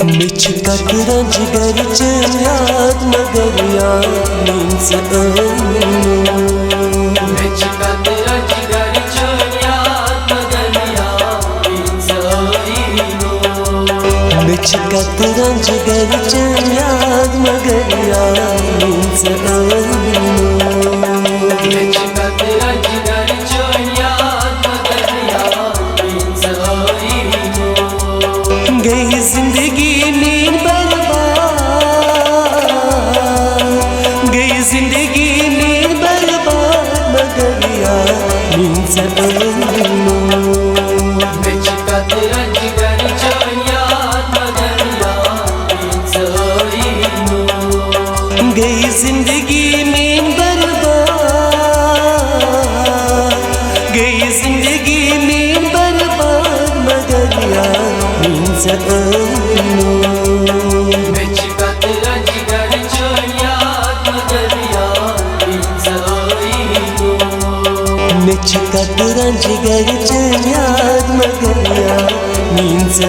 मिछ कतरन जिगर च याद मगर याद नींद से मिछ कतरन जिगर च याद मगर याद नींद से मिछ कतरन जिगर च याद मगर याद नींद से मिछ कतरन जिगर च याद मगर याद नींद से गई जिंदगी नींद बर्बाद, गई जिंदगी नींद बर्बाद मगर याद नींद से मिछ कतरन जिगर च याद मगर याद नींद से गई जिंदगी नींद बर्बाद, गई जिंदगी नींद बर्बाद मगर याद नींद से मिछ कतरन जिगर च याद मगर याद नींद से मिछ कतरन जिगर च याद मगर याद नींद से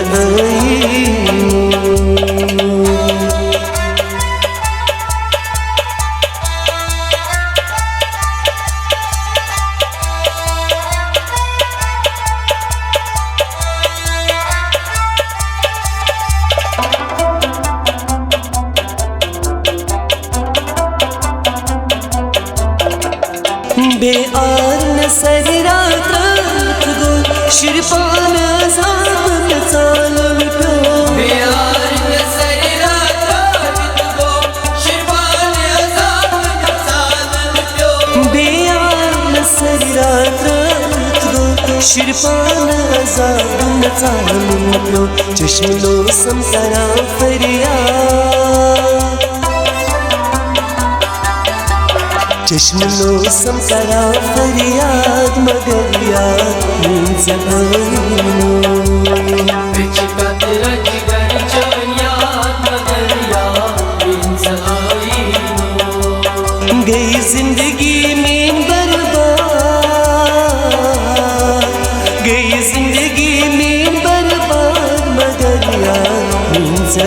बेआर नसर रात रात गो शिरपान अज़ाब सालन प्यो बेआर नसर रात रात गो शिरपान अज़ाब सालन प्यो बेआर नसर रात रात गो शिरपान अज़ाब सालन प्यो चश्म लो समतरा फरियाद चश्म लो समतरा फरियाद मगर याद नींद से मिछ कतरन जिगर च याद मगर याद नींद से गई जिंदगी नींद बर्बाद, गई जिंदगी नींद बर्बाद मगर याद नींद से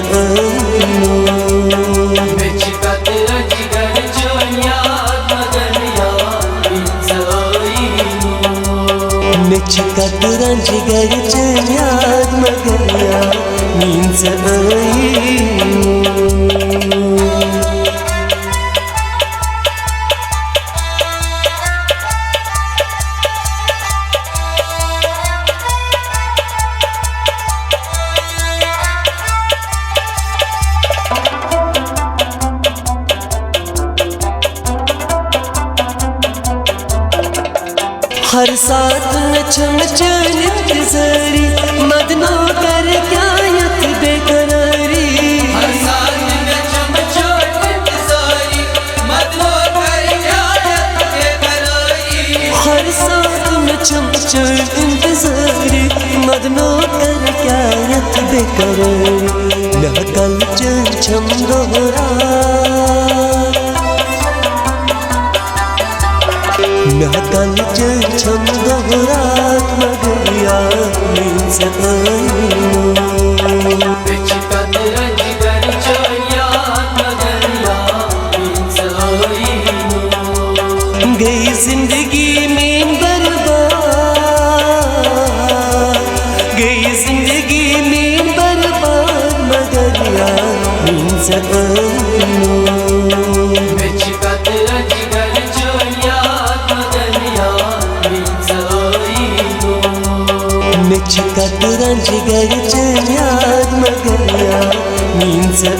मिछ कतरन जिगर च याद मगर याद नींद से मिछ कतरन जिगर च याद मगर याद नींद से हर साथ नचम चल इंतज़ारी मदनो कर क्या यत बेकरारी हर साथ नचम चल इंतज़ारी मदनो कर क्या यत बेकरारी हर साथ नचम चल इंतज़ारी मदनो कर क्या यत बेकरारी न कल चल छम दोहरा न कल चल छम दोहरात मगर याद नींद से मिछ कतरन जिगर च याद मगर याद नींद से गई जिंदगी नींद बर्बाद, गई जिंदगी नींद बर्बाद मगर याद नींद से मिछ कतरन जिगर च याद मगर याद नींद से मिछ कतरन जिगर च याद मगर याद नींद से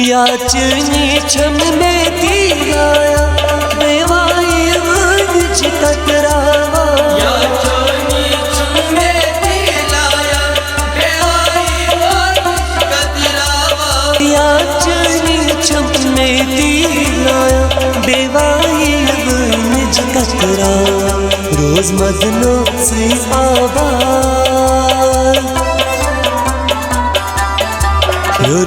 याचनी छम में तीराया बेवाई वज टकरावा याचनी छम में तीराया बेवाई वज टकरावा याचनी छम में तीराया बेवाई वज करा रोज मदनों से आबाद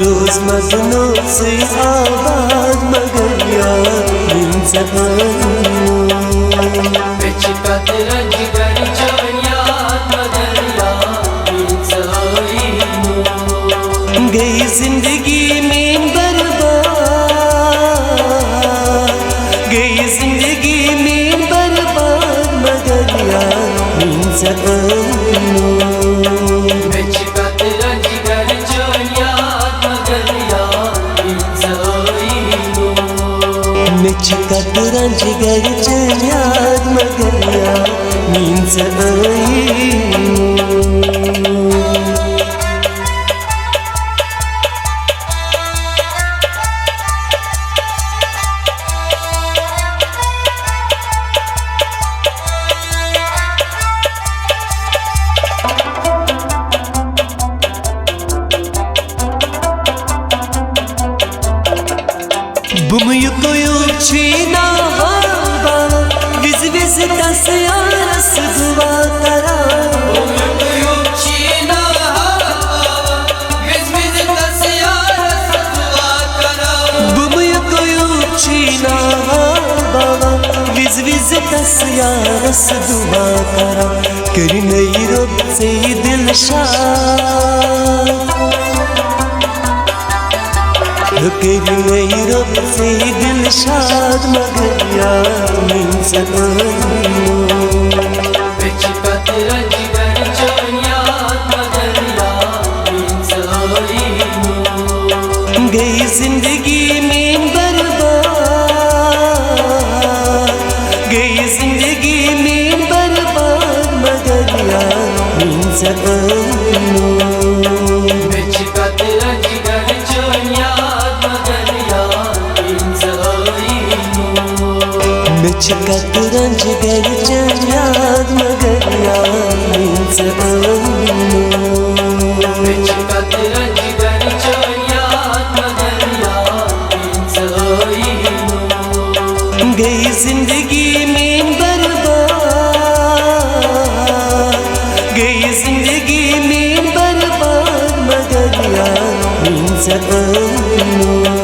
रोज मदनों से आबाद मगर यार इन बिच कतरा जिगर चोया मगर यार गई जिंदगी में बर्बाद गई जिंदगी में बर्बाद मगर यार इन बिच कतरा जिगर चोया मगर यार मिच कतरा जिगर चोया मगर यार नींद से आई Bumuyukuyu çiğna hava Viz viz tasyaras dua kara Bumuyukuyu çiğna hava Viz viz tasyaras dua kara Bumuyukuyu çiğna hava Viz viz tasyaras dua kara Keriney Rab se dilşad तेरी नई रब से दिलशाद मगर यार नींद से बिच कतरा जिगर चोया मगर यार गई जिंदगी में बर्बाद गई जिंदगी में बर्बाद मगर यार नींद से बिच कतरा जिगर चोया मिच कतरा जिगर चोया मगर यार नींद से बिच कतरा जिगर चोया मगर यार गई जिंदगी में बर्बाद गई जिंदगी में बर्बाद मगर यार नींद से